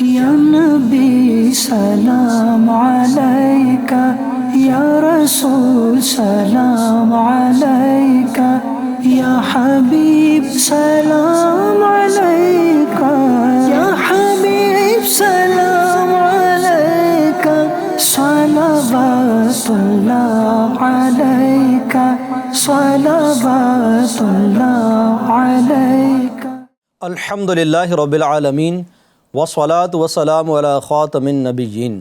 یا نبی سلام علیکہ، یا رسول سلام علیکہ، یا حبیب سلام علیکہ، یا حبیب سلام علیکہ، صلوات اللہ علیکہ، صلوات اللہ علیکہ۔ الحمدللہ رب العالمین والصلاة والسلام علی خاتم النبیین،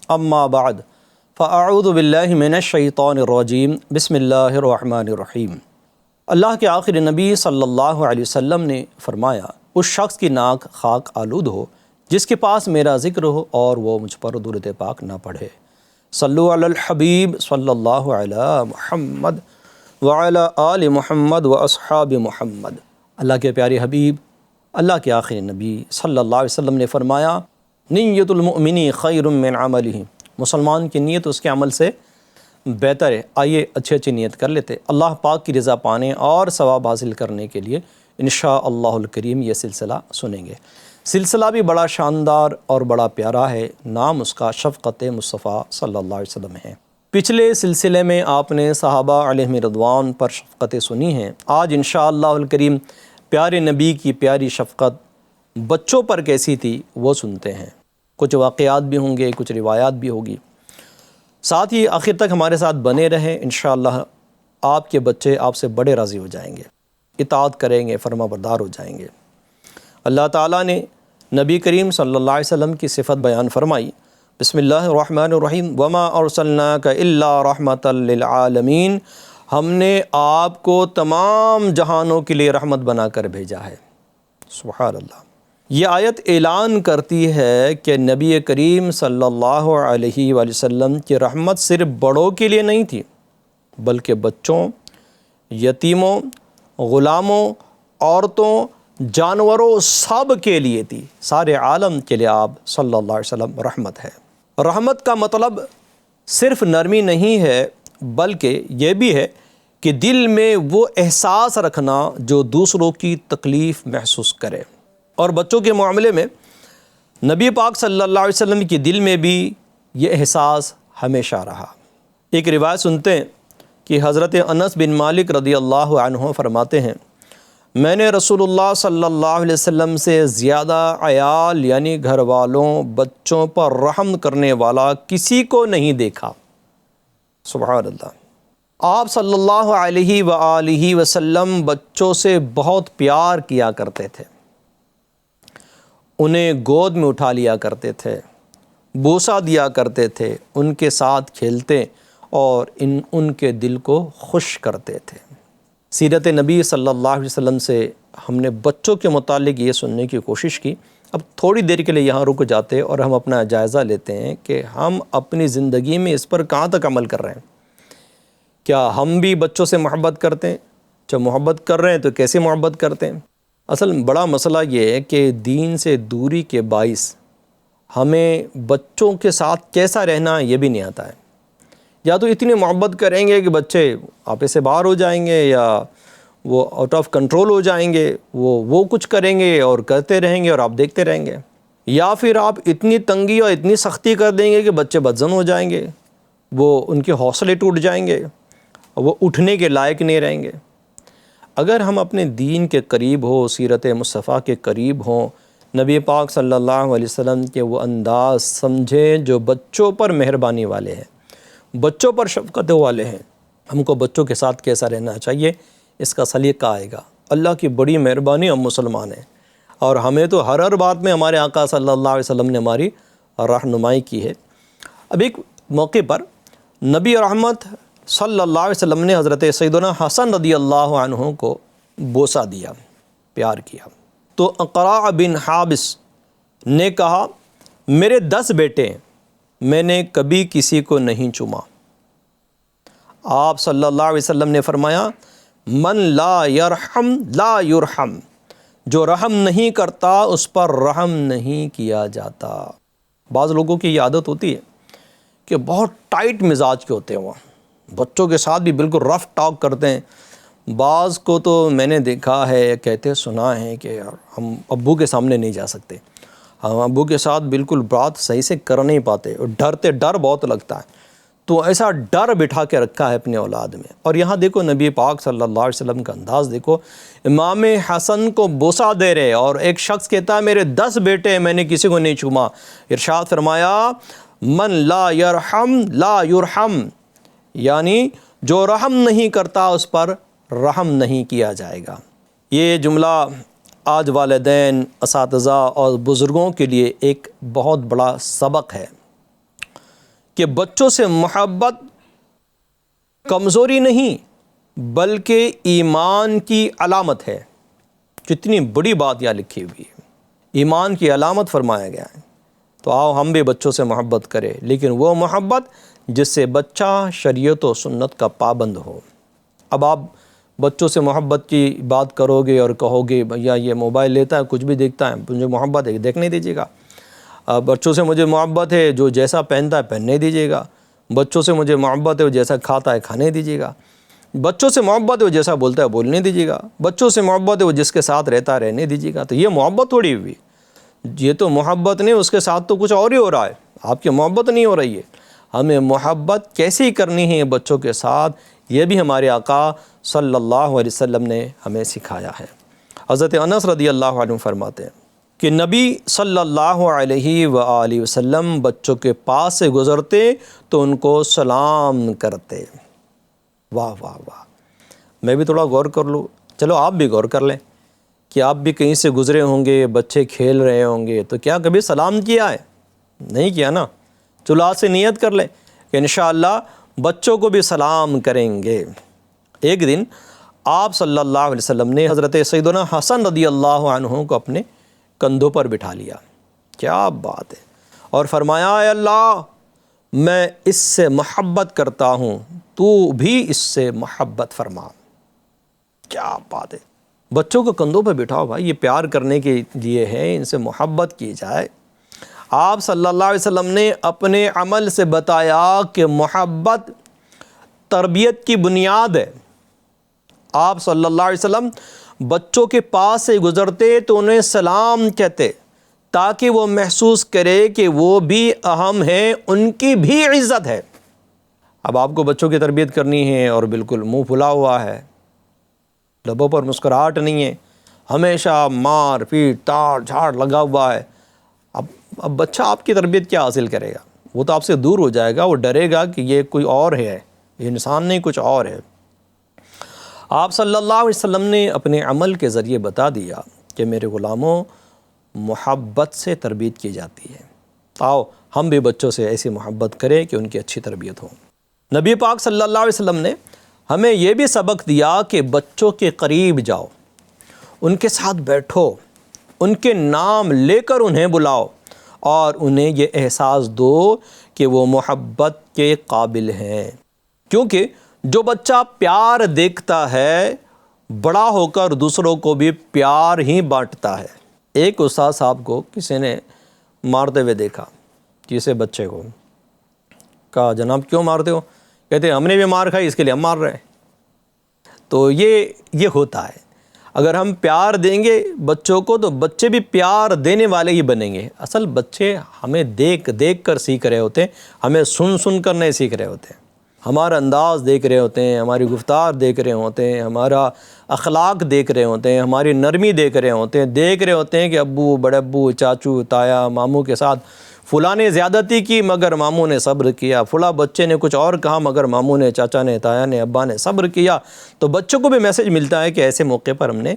اما بعد فاعوذ باللہ من الشیطان الرجیم، بسم اللہ الرحمن الرحیم۔ اللہ کے آخری نبی صلی اللہ علیہ وسلم نے فرمایا، اس شخص کی ناک خاک آلود ہو جس کے پاس میرا ذکر ہو اور وہ مجھ پر درود پاک نہ پڑھے۔ صلو علی الحبیب صلی اللہ علی محمد وعلی آل محمد و اصحاب محمد۔ اللہ کے پیارے حبیب، اللہ کے آخری نبی صلی اللہ علیہ وسلم نے فرمایا، نیت المؤمنی خیر من عملہ، مسلمان کی نیت اس کے عمل سے بہتر ہے۔ آئیے اچھی نیت کر لیتے، اللہ پاک کی رضا پانے اور ثواب حاصل کرنے کے لیے انشاءاللہ الکریم یہ سلسلہ سنیں گے۔ سلسلہ بھی بڑا شاندار اور بڑا پیارا ہے، نام اس کا شفقت مصطفیٰ صلی اللہ علیہ وسلم ہے۔ پچھلے سلسلے میں آپ نے صحابہ علیہم رضوان پر شفقتیں سنی ہیں، آج انشاءاللہ الکریم پیارے نبی کی پیاری شفقت بچوں پر کیسی تھی وہ سنتے ہیں۔ کچھ واقعات بھی ہوں گے، کچھ روایات بھی ہوگی، ساتھ ہی آخر تک ہمارے ساتھ بنے رہیں۔ انشاءاللہ آپ کے بچے آپ سے بڑے راضی ہو جائیں گے، اطاعت کریں گے، فرما بردار ہو جائیں گے۔ اللہ تعالیٰ نے نبی کریم صلی اللہ علیہ وسلم کی صفت بیان فرمائی، بسم اللہ الرحمن الرحیم، وما ارسلناک الا رحمۃ للعالمین، ہم نے آپ کو تمام جہانوں کے لیے رحمت بنا کر بھیجا ہے۔ سبحان اللہ۔ یہ آیت اعلان کرتی ہے کہ نبی کریم صلی اللہ علیہ وآلہ وسلم کی رحمت صرف بڑوں کے لیے نہیں تھی، بلکہ بچوں، یتیموں، غلاموں، عورتوں، جانوروں، سب کے لیے تھی۔ سارے عالم کے لیے آپ صلی اللہ علیہ وسلم رحمت ہے۔ رحمت کا مطلب صرف نرمی نہیں ہے، بلکہ یہ بھی ہے کہ دل میں وہ احساس رکھنا جو دوسروں کی تکلیف محسوس کرے۔ اور بچوں کے معاملے میں نبی پاک صلی اللہ علیہ وسلم کے دل میں بھی یہ احساس ہمیشہ رہا۔ ایک روایت سنتے ہیں کہ حضرت انس بن مالک رضی اللہ عنہ فرماتے ہیں، میں نے رسول اللہ صلی اللہ علیہ وسلم سے زیادہ عیال یعنی گھر والوں، بچوں پر رحم کرنے والا کسی کو نہیں دیکھا۔ سبحان اللہ۔ آپ صلی اللہ علیہ وآلہ وسلم بچوں سے بہت پیار کیا کرتے تھے، انہیں گود میں اٹھا لیا کرتے تھے، بوسہ دیا کرتے تھے، ان کے ساتھ کھیلتے اور ان کے دل کو خوش کرتے تھے۔ سیرت نبی صلی اللہ علیہ وسلم سے ہم نے بچوں کے متعلق یہ سننے کی کوشش کی۔ اب تھوڑی دیر کے لیے یہاں رک جاتے اور ہم اپنا جائزہ لیتے ہیں کہ ہم اپنی زندگی میں اس پر کہاں تک عمل کر رہے ہیں۔ کیا ہم بھی بچوں سے محبت کرتے ہیں؟ جب محبت کر رہے ہیں تو کیسے محبت کرتے ہیں؟ اصل بڑا مسئلہ یہ ہے کہ دین سے دوری کے باعث ہمیں بچوں کے ساتھ کیسا رہنا یہ بھی نہیں آتا ہے۔ یا تو اتنی محبت کریں گے کہ بچے آپے سے باہر ہو جائیں گے، یا وہ آؤٹ آف کنٹرول ہو جائیں گے، وہ کچھ کریں گے اور کرتے رہیں گے اور آپ دیکھتے رہیں گے، یا پھر آپ اتنی تنگی اور اتنی سختی کر دیں گے کہ بچے بدظن ہو جائیں گے، وہ ان کے حوصلے ٹوٹ جائیں گے، وہ اٹھنے کے لائق نہیں رہیں گے۔ اگر ہم اپنے دین کے قریب ہو، سیرت مصطفیٰ کے قریب ہوں، نبی پاک صلی اللہ علیہ وسلم کے وہ انداز سمجھیں جو بچوں پر مہربانی والے ہیں، بچوں پر شفقت والے ہیں، ہم کو بچوں کے ساتھ کیسا رہنا چاہیے اس کا سلیقہ آئے گا۔ اللہ کی بڑی مہربانی، ہم مسلمان ہیں اور ہمیں تو ہر بات میں ہمارے آقا صلی اللہ علیہ وسلم نے ہماری رہنمائی کی ہے۔ اب ایک موقع پر نبی رحمت صلی اللہ علیہ وسلم نے حضرت سیدنا حسن رضی اللہ عنہ کو بوسہ دیا، پیار کیا، تو اقرع بن حابس نے کہا، میرے 10 بیٹے ہیں، میں نے کبھی کسی کو نہیں چوما۔ آپ صلی اللہ علیہ وسلم نے فرمایا، من لا یرحم لا یرحم، جو رحم نہیں کرتا اس پر رحم نہیں کیا جاتا۔ بعض لوگوں کی یہ عادت ہوتی ہے کہ بہت ٹائٹ مزاج کے ہوتے ہیں، وہ بچوں کے ساتھ بھی بالکل رف ٹاک کرتے ہیں۔ بعض کو تو میں نے دیکھا ہے، کہتے سنا ہے کہ ہم ابو کے سامنے نہیں جا سکتے، ہم ابو کے ساتھ بالکل بات صحیح سے کر نہیں پاتے اور ڈر بہت لگتا ہے، تو ایسا ڈر بٹھا کے رکھا ہے اپنے اولاد میں۔ اور یہاں دیکھو نبی پاک صلی اللہ علیہ وسلم کا انداز دیکھو، امام حسن کو بوسہ دے رہے، اور ایک شخص کہتا ہے میرے 10 بیٹے ہیں، میں نے کسی کو نہیں چوما۔ ارشاد فرمایا من لا یرحم لا یرحم، یعنی جو رحم نہیں کرتا اس پر رحم نہیں کیا جائے گا۔ یہ جملہ آج والدین، اساتذہ اور بزرگوں کے لیے ایک بہت بڑا سبق ہے کہ بچوں سے محبت کمزوری نہیں بلکہ ایمان کی علامت ہے۔ کتنی بڑی بات یہاں لکھی ہوئی ہے، ایمان کی علامت فرمایا گیا ہے۔ تو آؤ ہم بھی بچوں سے محبت کریں، لیکن وہ محبت جس سے بچہ شریعت و سنت کا پابند ہو۔ اب آپ بچوں سے محبت کی بات کرو گے اور کہو گے بھیا یہ موبائل لیتا ہے، کچھ بھی دیکھتا ہے، مجھے محبت ہے دیکھنے دیجیے گا۔ بچوں سے مجھے محبت ہے، جو جیسا پہنتا ہے پہننے دیجیے گا۔ بچوں سے مجھے محبت ہے، وہ جیسا کھاتا ہے کھانے دیجیے گا۔ بچوں سے محبت ہے، وہ جیسا بولتا ہے بولنے دیجیے گا۔ بچوں سے محبت ہے، وہ جس کے ساتھ رہتا ہے رہنے دیجیے گا۔ تو یہ محبت تھوڑی ہوئی، یہ تو محبت نہیں، اس کے ساتھ تو کچھ اور ہی ہو رہا ہے، آپ کی محبت نہیں ہو رہی ہے۔ ہمیں محبت کیسی کرنی ہے بچوں کے ساتھ، یہ بھی ہمارے آقا صلی اللہ علیہ وسلم نے ہمیں سکھایا ہے۔ حضرت انس رضی اللہ عنہ فرماتے ہیں کہ نبی صلی اللہ علیہ وآلہ وسلم بچوں کے پاس سے گزرتے تو ان کو سلام کرتے۔ واہ واہ واہ، میں بھی تھوڑا غور کر لوں، چلو آپ بھی غور کر لیں کہ آپ بھی کہیں سے گزرے ہوں گے، بچے کھیل رہے ہوں گے، تو کیا کبھی سلام کیا ہے؟ نہیں کیا نا؟ چلو آج سے نیت کر لیں کہ انشاءاللہ بچوں کو بھی سلام کریں گے۔ ایک دن آپ صلی اللہ علیہ وسلم نے حضرت سیدنا حسن رضی اللہ عنہ کو اپنے کندھوں پر بٹھا لیا، کیا بات ہے، اور فرمایا اے اللہ میں اس سے محبت کرتا ہوں، تو بھی اس سے محبت فرما۔ کیا بات ہے، بچوں کو کندھوں پہ بٹھاؤ بھائی، یہ پیار کرنے کے لیے ہے، ان سے محبت کی جائے۔ آپ صلی اللہ علیہ وسلم نے اپنے عمل سے بتایا کہ محبت تربیت کی بنیاد ہے۔ آپ صلی اللہ علیہ وسلم بچوں کے پاس سے گزرتے تو انہیں سلام کہتے تاکہ وہ محسوس کرے کہ وہ بھی اہم ہیں، ان کی بھی عزت ہے۔ اب آپ کو بچوں کی تربیت کرنی ہے اور بالکل منہ پھلا ہوا ہے، لبوں پر مسکراہٹ نہیں ہے، ہمیشہ مار پیٹ تاڑ جھاڑ لگا ہوا ہے، اب بچہ آپ کی تربیت کیا حاصل کرے گا؟ وہ تو آپ سے دور ہو جائے گا، وہ ڈرے گا کہ یہ کوئی اور ہے، یہ انسان نہیں کچھ اور ہے۔ آپ صلی اللہ علیہ وسلم نے اپنے عمل کے ذریعے بتا دیا کہ میرے غلاموں محبت سے تربیت کی جاتی ہے۔ آؤ ہم بھی بچوں سے ایسی محبت کریں کہ ان کی اچھی تربیت ہو۔ نبی پاک صلی اللہ علیہ وسلم نے ہمیں یہ بھی سبق دیا کہ بچوں کے قریب جاؤ، ان کے ساتھ بیٹھو، ان کے نام لے کر انہیں بلاؤ اور انہیں یہ احساس دو کہ وہ محبت کے قابل ہیں، کیونکہ جو بچہ پیار دیکھتا ہے بڑا ہو کر دوسروں کو بھی پیار ہی بانٹتا ہے۔ ایک استاد صاحب کو کسی نے مارتے ہوئے دیکھا، کسی بچے کو، کہا جناب کیوں مارتے ہو؟ کہتے ہم نے بھی مار کھائی اس کے لیے ہم مار رہے ہیں۔ تو یہ ہوتا ہے، اگر ہم پیار دیں گے بچوں کو تو بچے بھی پیار دینے والے ہی بنیں گے۔ اصل بچے ہمیں دیکھ کر سیکھ رہے ہوتے ہیں، ہمیں سن کر نہیں سیکھ رہے ہوتے ہیں، ہمارا انداز دیکھ رہے ہوتے ہیں، ہماری گفتار دیکھ رہے ہوتے ہیں، ہمارا اخلاق دیکھ رہے ہوتے ہیں، ہماری نرمی دیکھ رہے ہوتے ہیں کہ ابو، بڑے ابو، چاچو، تایا، ماموں کے ساتھ فلاں نے زیادتی کی مگر ماموں نے صبر کیا، فلاں بچے نے کچھ اور کہا مگر ماموں نے، چاچا نے، تایا نے، ابا نے صبر کیا۔ تو بچوں کو بھی میسج ملتا ہے کہ ایسے موقع پر ہم نے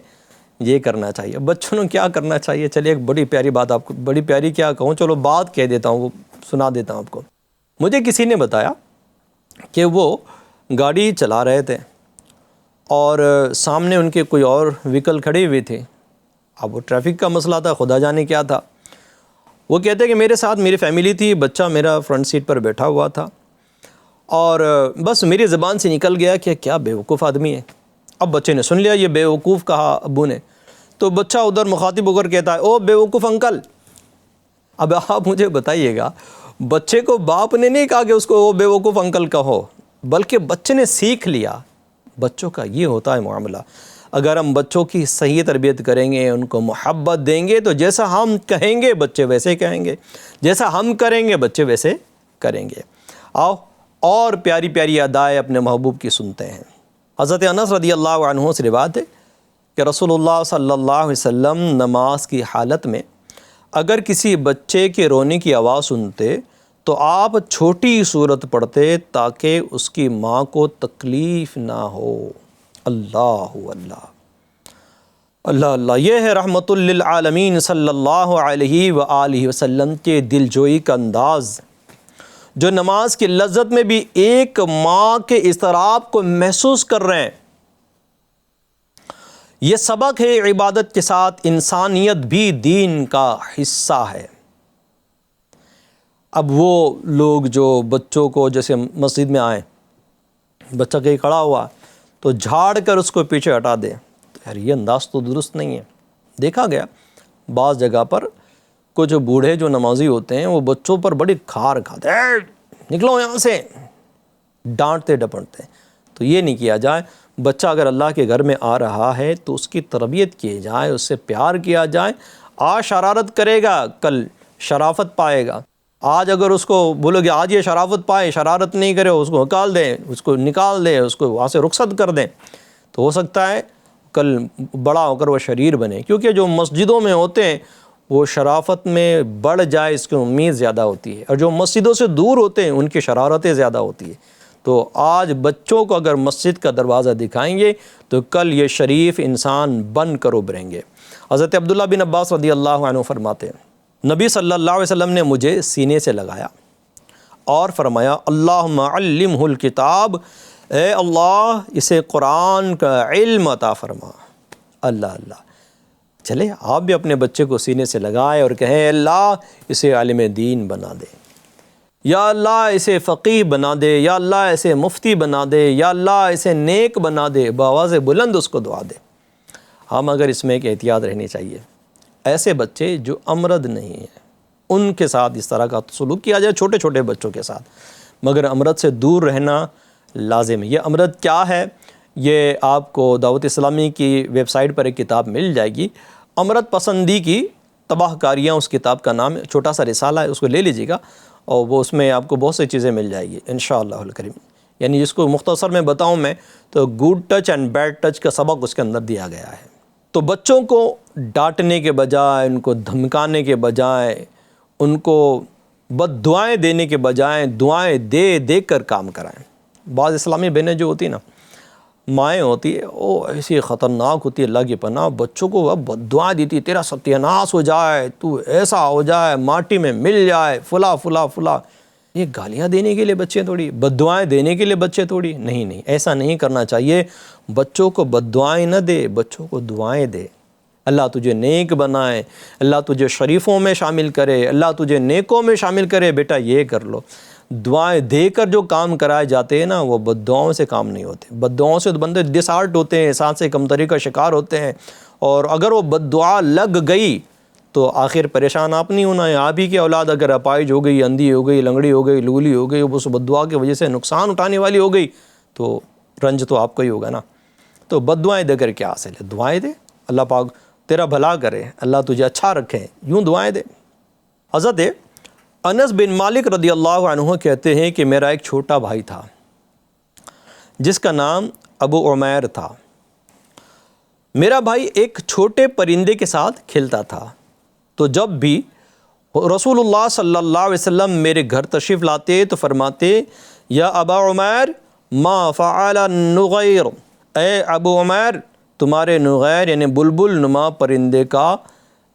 یہ کرنا چاہیے۔ بچوں نے کیا کرنا چاہیے؟ چلیے ایک بڑی پیاری بات آپ کو، بڑی پیاری کیا کہوں، چلو بات کہہ دیتا ہوں، وہ سنا دیتا ہوں آپ کو۔ مجھے کسی نے بتایا کہ وہ گاڑی چلا رہے تھے اور سامنے ان کے کوئی اور وہیکل کھڑی ہوئی تھی۔ اب وہ ٹریفک کا مسئلہ تھا، خدا جانے کیا تھا۔ وہ کہتے کہ میرے ساتھ میری فیملی تھی، بچہ میرا فرنٹ سیٹ پر بیٹھا ہوا تھا، اور بس میری زبان سے نکل گیا کہ کیا بیوقوف آدمی ہے۔ اب بچے نے سن لیا یہ بیوقوف کہا ابو نے، تو بچہ ادھر مخاطب ہو کر کہتا ہے او بیوقوف انکل۔ اب آپ مجھے بتائیے گا، بچے کو باپ نے نہیں کہا کہ اس کو او بیوقوف انکل کہو، بلکہ بچے نے سیکھ لیا۔ بچوں کا یہ ہوتا ہے معاملہ۔ اگر ہم بچوں کی صحیح تربیت کریں گے، ان کو محبت دیں گے، تو جیسا ہم کہیں گے بچے ویسے کہیں گے، جیسا ہم کریں گے بچے ویسے کریں گے۔ آؤ اور پیاری پیاری ادائیں اپنے محبوب کی سنتے ہیں۔ حضرت انس رضی اللہ عنہ سے روایت ہے کہ رسول اللہ صلی اللہ علیہ وسلم نماز کی حالت میں اگر کسی بچے کے رونے کی آواز سنتے تو آپ چھوٹی سورت پڑھتے تاکہ اس کی ماں کو تکلیف نہ ہو۔ اللہ اللہ اللہ اللہ، یہ ہے رحمت للعالمین صلی اللہ علیہ وآلہ وسلم کے دل جوئی کا انداز، جو نماز کی لذت میں بھی ایک ماں کے اضطراب کو محسوس کر رہے ہیں۔ یہ سبق ہے عبادت کے ساتھ انسانیت بھی دین کا حصہ ہے۔ اب وہ لوگ جو بچوں کو جیسے مسجد میں آئیں، بچہ کہیں کھڑا ہوا تو جھاڑ کر اس کو پیچھے ہٹا دیں، تو یار یہ انداز تو درست نہیں ہے۔ دیکھا گیا بعض جگہ پر کچھ بوڑھے جو نمازی ہوتے ہیں وہ بچوں پر بڑی کھار کھاتے ہیں، نکلو یہاں سے، ڈانٹتے ڈپٹتے ہیں۔ تو یہ نہیں کیا جائے۔ بچہ اگر اللہ کے گھر میں آ رہا ہے تو اس کی تربیت کی جائے، اس سے پیار کیا جائے۔ آج شرارت کرے گا، کل شرافت پائے گا۔ آج اگر اس کو بولو کہ آج یہ شرافت پائے، شرارت نہیں کرے، اس کو نکال دیں، اس کو وہاں سے رخصت کر دیں، تو ہو سکتا ہے کل بڑا ہو کر وہ شریر بنے۔ کیونکہ جو مسجدوں میں ہوتے ہیں وہ شرافت میں بڑھ جائے اس کی امید زیادہ ہوتی ہے، اور جو مسجدوں سے دور ہوتے ہیں ان کی شرارتیں زیادہ ہوتی ہیں۔ تو آج بچوں کو اگر مسجد کا دروازہ دکھائیں گے تو کل یہ شریف انسان بن کر ابھریں گے۔ حضرت عبداللہ بن عباس رضی اللہ عنہ فرماتے ہیں، نبی صلی اللہ علیہ وسلم نے مجھے سینے سے لگایا اور فرمایا، اللہم علمہ الکتاب، اے اللہ اسے قرآن کا علم عطا فرما۔ اللہ اللہ، چلے آپ بھی اپنے بچے کو سینے سے لگائے اور کہیں اللہ اسے عالم دین بنا دے، یا اللہ اسے فقیہ بنا دے، یا اللہ اسے مفتی بنا دے، یا اللہ اسے نیک بنا دے، بآواز بلند اس کو دعا دے۔ ہم اگر اس میں ایک احتیاط رہنی چاہیے، ایسے بچے جو امرد نہیں ہیں ان کے ساتھ اس طرح کا سلوک کیا جائے، چھوٹے چھوٹے بچوں کے ساتھ، مگر امرد سے دور رہنا لازم ہے۔ یہ امرد کیا ہے، یہ آپ کو دعوت اسلامی کی ویب سائٹ پر ایک کتاب مل جائے گی، امرد پسندی کی تباہ کاریاں اس کتاب کا نام ہے، چھوٹا سا رسالہ ہے، اس کو لے لیجیے گا، اور وہ اس میں آپ کو بہت سی چیزیں مل جائے گی انشاءاللہ الکریم۔ یعنی جس کو مختصر میں بتاؤں میں تو good touch and bad touch کا سبق اس کے اندر دیا گیا ہے۔ تو بچوں کو ڈانٹنے کے بجائے، ان کو دھمکانے کے بجائے، ان کو بد دعائیں دینے کے بجائے دعائیں دے دے کر کام کرائیں۔ بعض اسلامی بہنیں جو ہوتی ہیں نا، مائیں ہوتی ہے، وہ ایسی خطرناک ہوتی ہے، اللہ کی پناہ، بچوں کو اب بد دعائیں دیتی، تیرا ستیاناس ہو جائے، تو ایسا ہو جائے، ماٹی میں مل جائے، فلا فلا فلا۔ یہ گالیاں دینے کے لیے بچے تھوڑی، بد دعائیں دینے کے لیے بچے تھوڑی، نہیں، ایسا نہیں کرنا چاہیے۔ بچوں کو بد دعائیں نہ دے، بچوں کو دعائیں دے۔ اللہ تجھے نیک بنائے، اللہ تجھے شریفوں میں شامل کرے، اللہ تجھے نیکوں میں شامل کرے، بیٹا یہ کر لو۔ دعائیں دے کر جو کام کرائے جاتے ہیں نا، وہ بد دعاؤں سے کام نہیں ہوتے۔ بد دعاؤں سے تو بندے ڈسہارٹ ہوتے ہیں، احساس کمتری کا شکار ہوتے ہیں، اور اگر وہ بد دعا لگ گئی تو آخر پریشان آپ نہیں ہونا ہے۔ آپ ہی کی اولاد اگر اپائج ہو گئی، اندھی ہو گئی، لنگڑی ہو گئی، لولی ہو گئی، اس بد دعا کی وجہ سے نقصان اٹھانے والی ہو گئی، تو رنج تو آپ کو ہی ہوگا نا۔ تو بد دعائیں دے کر کیا حاصل ہے؟ دعائیں دے، اللہ پاک تیرا بھلا کرے، اللہ تجھے اچھا رکھے، یوں دعائیں دے۔ حضرت انس بن مالک رضی اللہ عنہ کہتے ہیں کہ میرا ایک چھوٹا بھائی تھا جس کا نام ابو عمیر تھا۔ میرا بھائی ایک چھوٹے پرندے کے ساتھ کھیلتا تھا، تو جب بھی رسول اللہ صلی اللہ علیہ وسلم میرے گھر تشریف لاتے تو فرماتے، یا ابا عمیر ما فعل النغیر، اے ابو عمیر تمہارے نغیر یعنی بلبل نما پرندے کا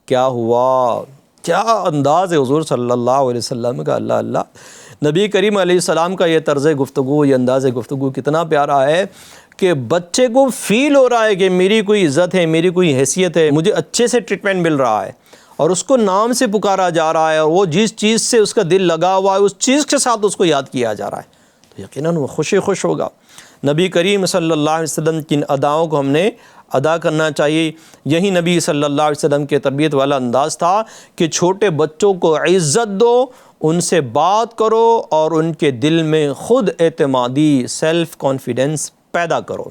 کیا ہوا۔ کیا انداز ہے حضور صلی اللہ علیہ وسلم کا، اللہ اللہ۔ نبی کریم علیہ السلام کا یہ طرز گفتگو، یہ انداز گفتگو کتنا پیارا ہے کہ بچے کو فیل ہو رہا ہے کہ میری کوئی عزت ہے، میری کوئی حیثیت ہے، مجھے اچھے سے ٹریٹمنٹ مل رہا ہے، اور اس کو نام سے پکارا جا رہا ہے، اور وہ جس چیز سے اس کا دل لگا ہوا ہے اس چیز کے ساتھ اس کو یاد کیا جا رہا ہے، تو یقیناً وہ خوش ہوگا۔ نبی کریم صلی اللہ علیہ وسلم کی اداؤں کو ہم نے ادا کرنا چاہیے۔ یہی نبی صلی اللہ علیہ وسلم کے تربیت والا انداز تھا کہ چھوٹے بچوں کو عزت دو، ان سے بات کرو، اور ان کے دل میں خود اعتمادی، سیلف کانفیڈنس پیدا کرو۔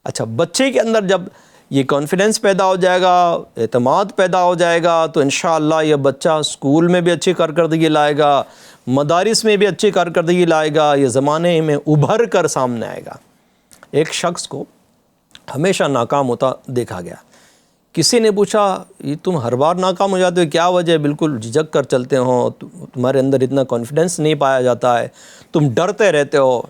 اچھا، بچے کے اندر جب یہ کانفیڈنس پیدا ہو جائے گا، اعتماد پیدا ہو جائے گا، تو انشاءاللہ یہ بچہ اسکول میں بھی اچھی کارکردگی لائے گا، مدارس میں بھی اچھی کارکردگی لائے گا، یہ زمانے میں ابھر کر سامنے آئے گا۔ ایک شخص کو ہمیشہ ناکام ہوتا دیکھا گیا۔ کسی نے پوچھا یہ تم ہر بار ناکام ہو جاتے ہو، کیا وجہ ہے؟ بالکل جھجک کر چلتے ہو، تمہارے اندر اتنا کانفیڈنس نہیں پایا جاتا ہے، تم ڈرتے رہتے ہو۔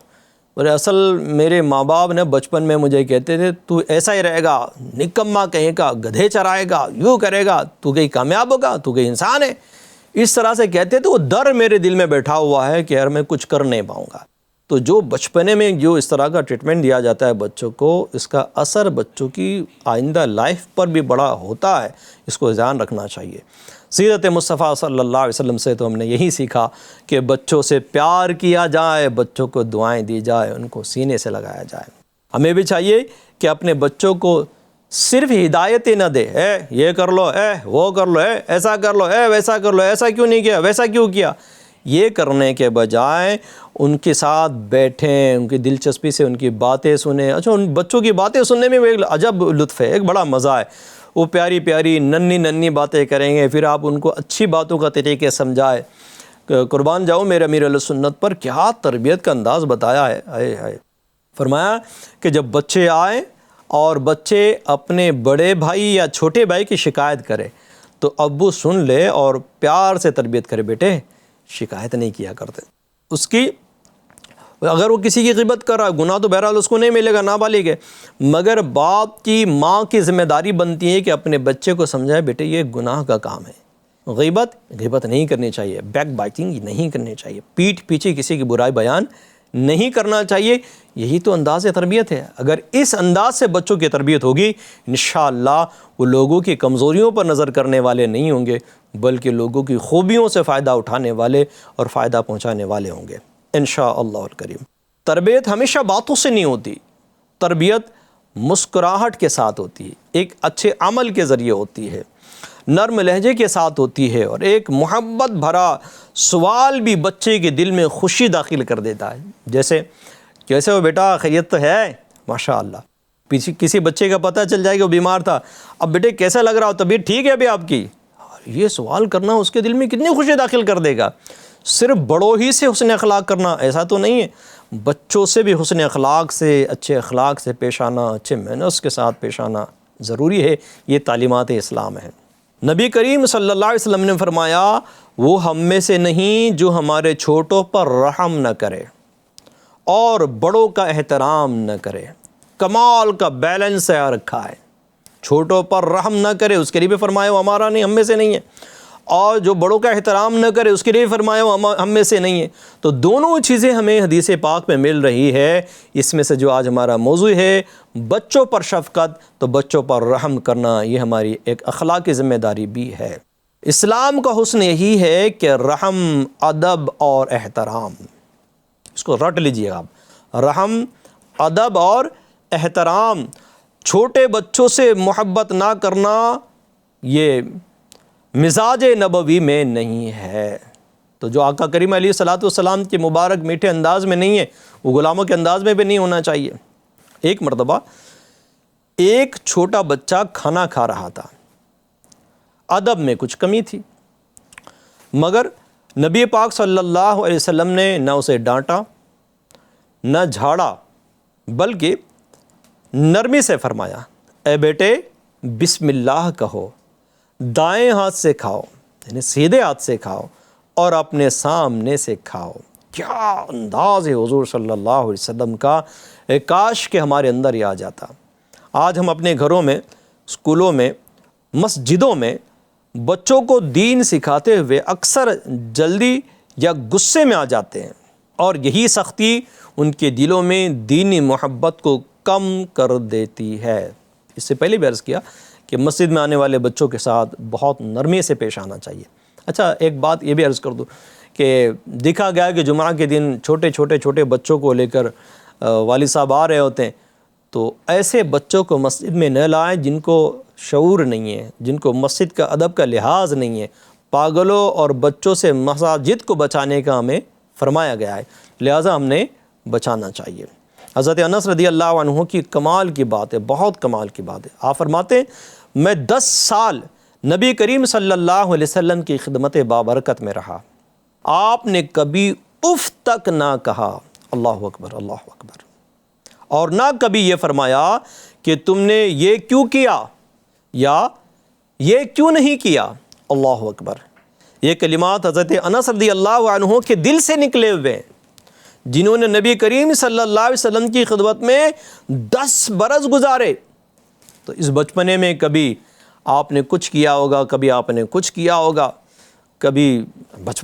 اور اصل میرے ماں باپ نے بچپن میں مجھے کہتے تھے تو ایسا ہی رہے گا، نکما کہیں کا، گدھے چرائے گا، یوں کرے گا، تو کہیں کامیاب ہوگا، تو کہیں انسان ہے، اس طرح سے کہتے تھے۔ وہ ڈر میرے دل میں بیٹھا ہوا ہے کہ یار میں کچھ کر نہیں پاؤں گا۔ تو جو بچپنے میں جو اس طرح کا ٹریٹمنٹ دیا جاتا ہے بچوں کو، اس کا اثر بچوں کی آئندہ لائف پر بھی بڑا ہوتا ہے، اس کو دھیان رکھنا چاہیے۔ سیرت مصطفیٰ صلی اللہ علیہ وسلم سے تو ہم نے یہی سیکھا کہ بچوں سے پیار کیا جائے، بچوں کو دعائیں دی جائے، ان کو سینے سے لگایا جائے۔ ہمیں بھی چاہیے کہ اپنے بچوں کو صرف ہدایتیں نہ دے، اے یہ کر لو، اے وہ کر لو، اے ایسا کر لو، اے ویسا کر لو، ایسا کیوں نہیں کیا، ویسا کیوں کیا۔ یہ کرنے کے بجائے ان کے ساتھ بیٹھیں، ان کی دلچسپی سے ان کی باتیں سنیں۔ اچھا، ان بچوں کی باتیں سننے میں ایک عجب لطف ہے، ایک بڑا مزہ ہے۔ وہ پیاری پیاری ننھی باتیں کریں گے، پھر آپ ان کو اچھی باتوں کا طریقے سمجھائے۔ قربان جاؤ میرے امیر اہل سنت پر، کیا تربیت کا انداز بتایا ہے۔ ہائے، فرمایا کہ جب بچے آئیں اور بچے اپنے بڑے بھائی یا چھوٹے بھائی کی شکایت کرے تو ابو سن لے اور پیار سے تربیت کرے، بیٹے شکایت نہیں کیا کرتے۔ اس کی اگر وہ کسی کی غیبت کر رہا ہے، گناہ تو بہرحال اس کو نہیں ملے گا، نابالغ ہے، مگر باپ کی ماں کی ذمہ داری بنتی ہے کہ اپنے بچے کو سمجھائے بیٹے یہ گناہ کا کام ہے۔ غیبت نہیں کرنی چاہیے، بیک بائٹنگ نہیں کرنی چاہیے، پیٹھ پیچھے کسی کی برائی بیان نہیں کرنا چاہیے۔ یہی تو انداز تربیت ہے۔ اگر اس انداز سے بچوں کی تربیت ہوگی، انشاءاللہ وہ لوگوں کی کمزوریوں پر نظر کرنے والے نہیں ہوں گے، بلکہ لوگوں کی خوبیوں سے فائدہ اٹھانے والے اور فائدہ پہنچانے والے ہوں گے انشاءاللہ الکریم۔ تربیت ہمیشہ باتوں سے نہیں ہوتی، تربیت مسکراہٹ کے ساتھ ہوتی ہے، ایک اچھے عمل کے ذریعے ہوتی ہے، نرم لہجے کے ساتھ ہوتی ہے، اور ایک محبت بھرا سوال بھی بچے کے دل میں خوشی داخل کر دیتا ہے۔ جیسے کیسے ہو بیٹا، خیریت تو ہے؟ ماشاءاللہ۔ کسی بچے کا پتہ چل جائے کہ وہ بیمار تھا، اب بیٹے کیسا لگ رہا ہو، طبیعت ٹھیک ہے ابھی آپ کی؟ یہ سوال کرنا اس کے دل میں کتنی خوشی داخل کر دے گا۔ صرف بڑوں ہی سے حسن اخلاق کرنا ایسا تو نہیں ہے، بچوں سے بھی حسن اخلاق سے، اچھے اخلاق سے پیش آنا، اچھے مینرز کے ساتھ پیش آنا ضروری ہے۔ یہ تعلیمات اسلام ہیں۔ نبی کریم صلی اللہ علیہ وسلم نے فرمایا وہ ہم میں سے نہیں جو ہمارے چھوٹوں پر رحم نہ کرے اور بڑوں کا احترام نہ کرے۔ کمال کا بیلنس ہے رکھا ہے، چھوٹوں پر رحم نہ کرے، اس کے لیے بھی فرمایا وہ ہمارا نہیں، ہم میں سے نہیں ہے، اور جو بڑوں کا احترام نہ کرے اس کے لیے فرمایا وہ ہم میں سے نہیں ہے۔ تو دونوں چیزیں ہمیں حدیث پاک میں مل رہی ہے۔ اس میں سے جو آج ہمارا موضوع ہے بچوں پر شفقت، تو بچوں پر رحم کرنا یہ ہماری ایک اخلاقی ذمہ داری بھی ہے۔ اسلام کا حسن یہی ہے کہ رحم، ادب اور احترام، اس کو رٹ لیجیے آپ، رحم، ادب اور احترام۔ چھوٹے بچوں سے محبت نہ کرنا یہ مزاج نبوی میں نہیں ہے۔ تو جو آقا کریم علیہ الصلوۃ والسلام کے مبارک میٹھے انداز میں نہیں ہے، وہ غلاموں کے انداز میں بھی نہیں ہونا چاہیے۔ ایک مرتبہ ایک چھوٹا بچہ کھانا کھا رہا تھا، ادب میں کچھ کمی تھی، مگر نبی پاک صلی اللہ علیہ وسلم نے نہ اسے ڈانٹا نہ جھاڑا، بلکہ نرمی سے فرمایا اے بیٹے بسم اللہ کہو، دائیں ہاتھ سے کھاؤ، یعنی سیدھے ہاتھ سے کھاؤ، اور اپنے سامنے سے کھاؤ۔ کیا انداز ہے حضور صلی اللہ علیہ وسلم کا، کاش کہ ہمارے اندر ہی آ جاتا۔ آج ہم اپنے گھروں میں، اسکولوں میں، مسجدوں میں بچوں کو دین سکھاتے ہوئے اکثر جلدی یا غصے میں آ جاتے ہیں، اور یہی سختی ان کے دلوں میں دینی محبت کو کم کر دیتی ہے۔ اس سے پہلے بھی عرض کیا کہ مسجد میں آنے والے بچوں کے ساتھ بہت نرمی سے پیش آنا چاہیے۔ اچھا، ایک بات یہ بھی عرض کر دوں کہ دیکھا گیا کہ جمعہ کے دن چھوٹے بچوں کو لے کر والد صاحب آ رہے ہوتے ہیں، تو ایسے بچوں کو مسجد میں نہ لائیں جن کو شعور نہیں ہے، جن کو مسجد کا ادب کا لحاظ نہیں ہے۔ پاگلوں اور بچوں سے مساجد کو بچانے کا ہمیں فرمایا گیا ہے، لہٰذا ہم نے بچانا چاہیے۔ حضرت انس رضی اللہ عنہ کی کمال کی بات ہے، بہت کمال کی بات ہے۔ آپ فرماتے ہیں میں 10 سال نبی کریم صلی اللہ علیہ وسلم کی خدمت بابرکت میں رہا، آپ نے کبھی اف تک نہ کہا، اللہ اکبر اللہ اکبر، اور نہ کبھی یہ فرمایا کہ تم نے یہ کیوں کیا یا یہ کیوں نہیں کیا، اللہ اکبر۔ یہ کلمات حضرت انس رضی اللہ عنہ کے دل سے نکلے ہوئے ہیں، جنہوں نے نبی کریم صلی اللہ علیہ وسلم کی خدمت میں 10 برس گزارے۔ تو اس بچپنے میں کبھی آپ نے کچھ کیا ہوگا، کبھی آپ نے کچھ کیا ہوگا، کبھی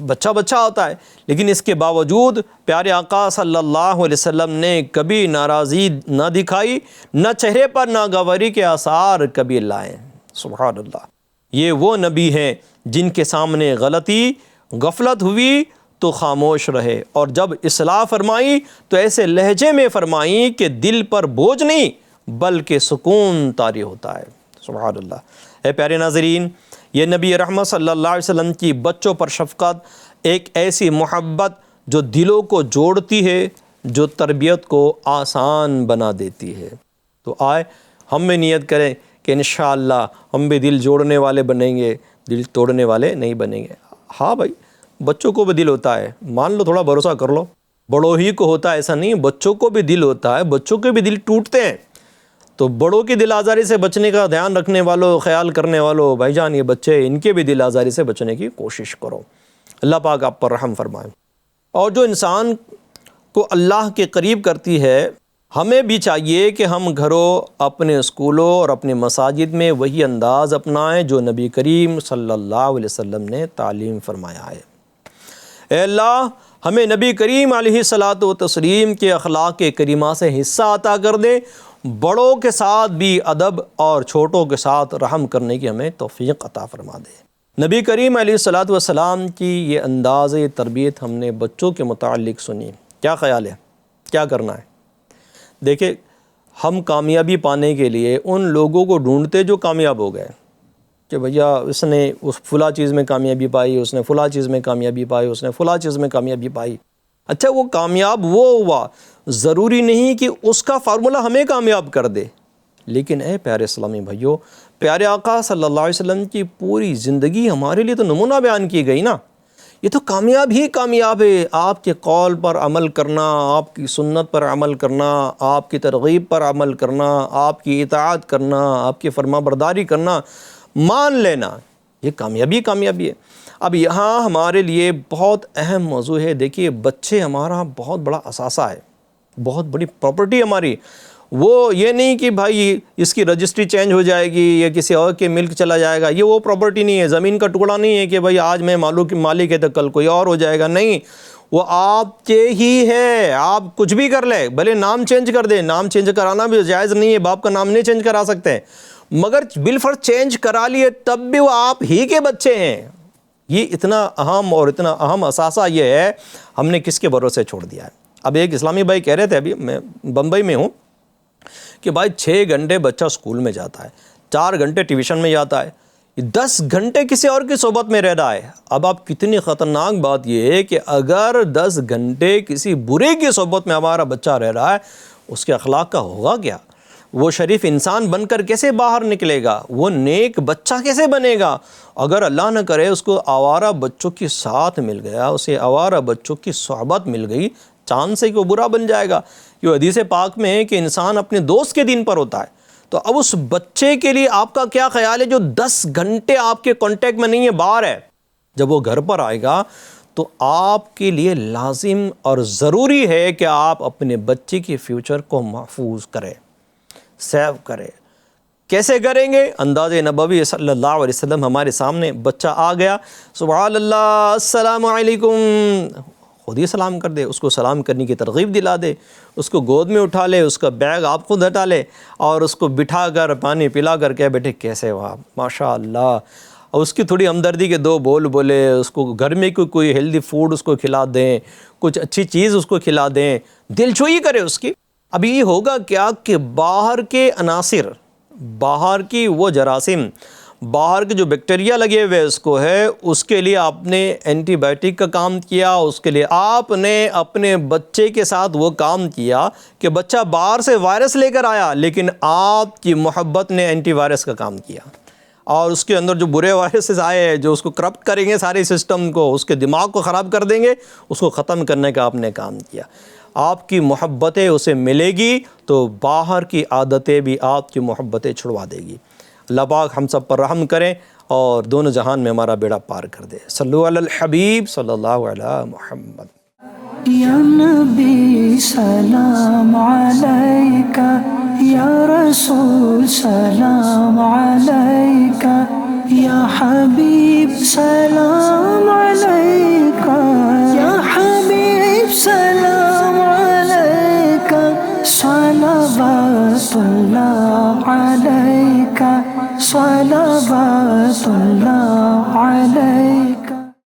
بچہ ہوتا ہے، لیکن اس کے باوجود پیارے آقا صلی اللہ علیہ وسلم نے کبھی ناراضی نہ دکھائی، نہ چہرے پر ناگواری کے آثار کبھی لائے۔ سبحان اللہ، یہ وہ نبی ہیں جن کے سامنے غلطی غفلت ہوئی تو خاموش رہے، اور جب اصلاح فرمائی تو ایسے لہجے میں فرمائی کہ دل پر بوجھ نہیں بلکہ سکون طاری ہوتا ہے۔ سبحان اللہ۔ اے پیارے ناظرین، یہ نبی رحمت صلی اللہ علیہ وسلم کی بچوں پر شفقت ایک ایسی محبت جو دلوں کو جوڑتی ہے، جو تربیت کو آسان بنا دیتی ہے۔ تو آئے ہم بھی نیت کریں کہ انشاءاللہ ہم بھی دل جوڑنے والے بنیں گے، دل توڑنے والے نہیں بنیں گے۔ ہاں بھائی، بچوں کو بھی دل ہوتا ہے، مان لو، تھوڑا بھروسہ کر لو، بڑوں ہی کو ہوتا ہے ایسا نہیں، بچوں کو بھی دل ہوتا ہے، بچوں کے بھی دل ٹوٹتے ہیں۔ تو بڑوں کی دل آزاری سے بچنے کا دھیان رکھنے والوں، خیال کرنے والوں، بھائی جان یہ بچے، ان کے بھی دل آزاری سے بچنے کی کوشش کرو۔ اللہ پاک آپ پر رحم فرمائے۔ اور جو انسان کو اللہ کے قریب کرتی ہے، ہمیں بھی چاہیے کہ ہم گھروں، اپنے اسکولوں اور اپنے مساجد میں وہی انداز اپنائیں جو نبی کریم صلی اللہ علیہ وسلم نے تعلیم فرمایا ہے۔ اے اللہ، ہمیں نبی کریم علیہ الصلاۃ والتسلیم کے اخلاق کریمہ سے حصہ عطا کر دے، بڑوں کے ساتھ بھی ادب اور چھوٹوں کے ساتھ رحم کرنے کی ہمیں توفیق عطا فرما دے۔ نبی کریم علیہ الصلاۃ والسلام کی یہ انداز تربیت ہم نے بچوں کے متعلق سنی، کیا خیال ہے، کیا کرنا ہے؟ دیکھیں، ہم کامیابی پانے کے لیے ان لوگوں کو ڈھونڈتے جو کامیاب ہو گئے، کہ بھیا اس نے اس فلاں چیز میں کامیابی پائی، اس نے فلاں چیز میں کامیابی پائی، اس نے فلاں چیز میں کامیابی پائی۔ اچھا، وہ کامیاب وہ ہوا، ضروری نہیں کہ اس کا فارمولہ ہمیں کامیاب کر دے، لیکن اے پیارے اسلامی بھائیو، پیارے آقا صلی اللہ علیہ وسلم کی پوری زندگی ہمارے لیے تو نمونہ بیان کی گئی نا۔ یہ تو کامیاب ہی کامیاب ہے، آپ کے قول پر عمل کرنا، آپ کی سنت پر عمل کرنا، آپ کی ترغیب پر عمل کرنا، آپ کی اطاعت کرنا، آپ کی فرما برداری کرنا، مان لینا، یہ کامیابی ہے۔ اب یہاں ہمارے لیے بہت اہم موضوع ہے۔ دیکھیے، بچے ہمارا بہت بڑا اثاثہ ہے، بہت بڑی پراپرٹی ہماری۔ وہ یہ نہیں کہ بھائی اس کی رجسٹری چینج ہو جائے گی یا کسی اور کے ملک چلا جائے گا، یہ وہ پراپرٹی نہیں ہے، زمین کا ٹکڑا نہیں ہے کہ بھائی آج میں مالک ہے تو کل کوئی اور ہو جائے گا، نہیں، وہ آپ کے ہی ہے۔ آپ کچھ بھی کر لیں، بھلے نام چینج کر دیں، نام چینج کرانا بھی جائز نہیں ہے، باپ کا نام نہیں چینج کرا سکتے، مگر بالفرض چینج کرا لیے تب بھی وہ آپ ہی کے بچے ہیں۔ یہ اتنا اہم اور اتنا اہم اثاثہ یہ ہے، ہم نے کس کے بھروسے چھوڑ دیا ہے۔ اب ایک اسلامی بھائی کہہ رہے تھے، ابھی میں بمبئی میں ہوں، کہ بھائی 6 گھنٹے بچہ اسکول میں جاتا ہے، 4 گھنٹے ٹیوشن میں جاتا ہے، 10 گھنٹے کسی اور کی صحبت میں رہ رہا ہے۔ اب آپ کتنی خطرناک بات یہ ہے کہ اگر 10 گھنٹے کسی برے کی صحبت میں ہمارا بچہ رہ رہا ہے، اس کے اخلاق کا ہوگا کیا؟ وہ شریف انسان بن کر کیسے باہر نکلے گا؟ وہ نیک بچہ کیسے بنے گا؟ اگر اللہ نہ کرے اس کو آوارہ بچوں کی ساتھ مل گیا، اسے آوارہ بچوں کی صحبت مل گئی، چاند سے کہ وہ برا بن جائے گا۔ یہ حدیث پاک میں ہے کہ انسان اپنے دوست کے دین پر ہوتا ہے۔ تو اب اس بچے کے لیے آپ کا کیا خیال ہے جو 10 گھنٹے آپ کے کانٹیکٹ میں نہیں ہے، باہر ہے؟ جب وہ گھر پر آئے گا تو آپ کے لیے لازم اور ضروری ہے کہ آپ اپنے بچے کے فیوچر کو محفوظ کریں، سیو کریں۔ کیسے کریں گے؟ انداز نبوی صلی اللہ علیہ وسلم ہمارے سامنے، بچہ آ گیا، سبحان اللہ، السلام علیکم، خود ہی سلام کر دے، اس کو سلام کرنے کی ترغیب دلا دے، اس کو گود میں اٹھا لے، اس کا بیگ آپ خود ہٹا لے اور اس کو بٹھا کر پانی پلا کر کے، بیٹے کیسے ہو آپ، ماشاء اللہ، اور اس کی تھوڑی ہمدردی کے 2 بول بولے، اس کو گھر میں کوئی ہیلدی فوڈ اس کو کھلا دیں، کچھ اچھی چیز اس کو کھلا دیں، دل جوئی کرے اس کی۔ اب یہ ہوگا کیا کہ باہر کے عناصر، باہر کی وہ جراثیم، باہر کے جو بیکٹیریا لگے ہوئے اس کو ہے، اس کے لیے آپ نے اینٹی بائیوٹک کا کام کیا، اس کے لیے آپ نے اپنے بچے کے ساتھ وہ کام کیا کہ بچہ باہر سے وائرس لے کر آیا، لیکن آپ کی محبت نے اینٹی وائرس کا کام کیا، اور اس کے اندر جو برے وائرسز آئے ہیں جو اس کو کرپٹ کریں گے سارے سسٹم کو، اس کے دماغ کو خراب کر دیں گے، اس کو ختم کرنے کا آپ نے کام کیا۔ آپ کی محبتیں اسے ملے گی تو باہر کی عادتیں بھی آپ کی محبتیں چھڑوا دے گی۔ اللہ پاک ہم سب پر رحم کریں اور دونوں جہان میں ہمارا بیڑا پار کر دے۔ صلو علی الحبیب صلی اللہ علیہ محمد۔ یا نبی سلام علیکہ، یا رسول سلام علیکہ، یا حبیب سلام علیکہ،